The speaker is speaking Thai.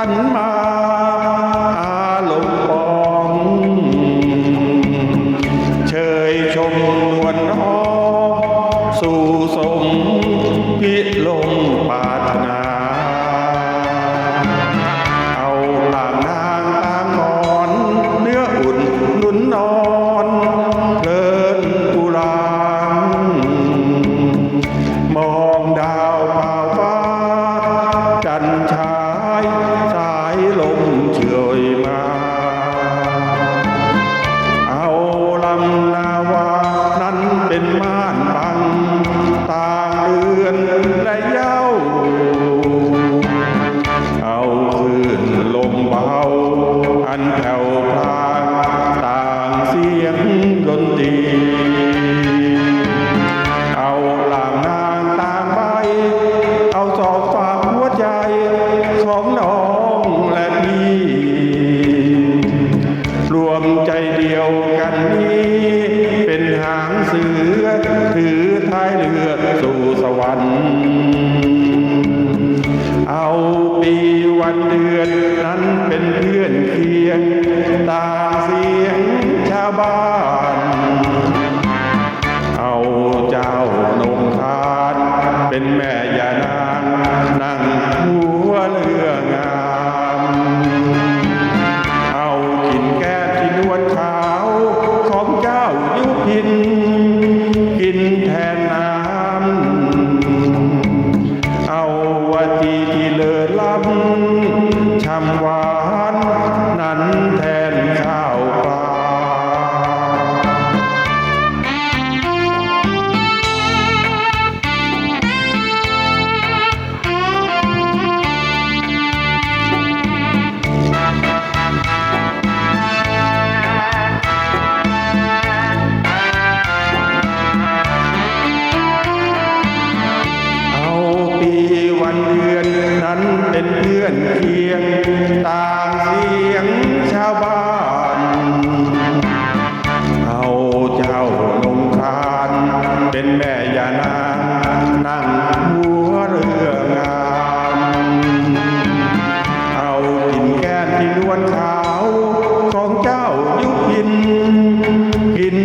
กันมาอาลมปองเชยชมนวลน้องสู่สมพิลมปรารถนาเอาต่างนางต่างนอนเนื้ออุ่นนุ่นนอนเพลินอุรางมองดาวเปล่าฟ้าจันทรายสายลมเฉยมาเอาลำนาวานั้นเป็นม่านบังต่างเรือนและเย้าเอาคลื่นลมเบาอันแผ่วพลางต่างเสียงดนตรีเอาหลางนางต่างใบเอาสอบฝากหัวใจของน้องและพี่รวมใจเดียวกันนี้เป็นหางเสือถือท้ายเรือสู่สวรรค์เอาปีวันเดือนนั้นเป็นเพื่อนเคียงต่างเสียงชาวบ้านเอาเจ้านงคานเป็นแม่ยานางนั่งหัวเรืองามเอากินแก้ที่นวลขาวของเจ้ายุพินกินแทนน้ำเอาวาจีที่เลอล้ำช่ำหวานนั้นแทนข้าวปลาวันเดือนนั้นเป็นเพื่อนเคียงต่างเสียงชาวบ้านเอาเจ้านงคานเป็นแม่ยานางนั่งหัวเรืองามเอากินแก้มที่นวลขาวของเจ้ายุพินกิน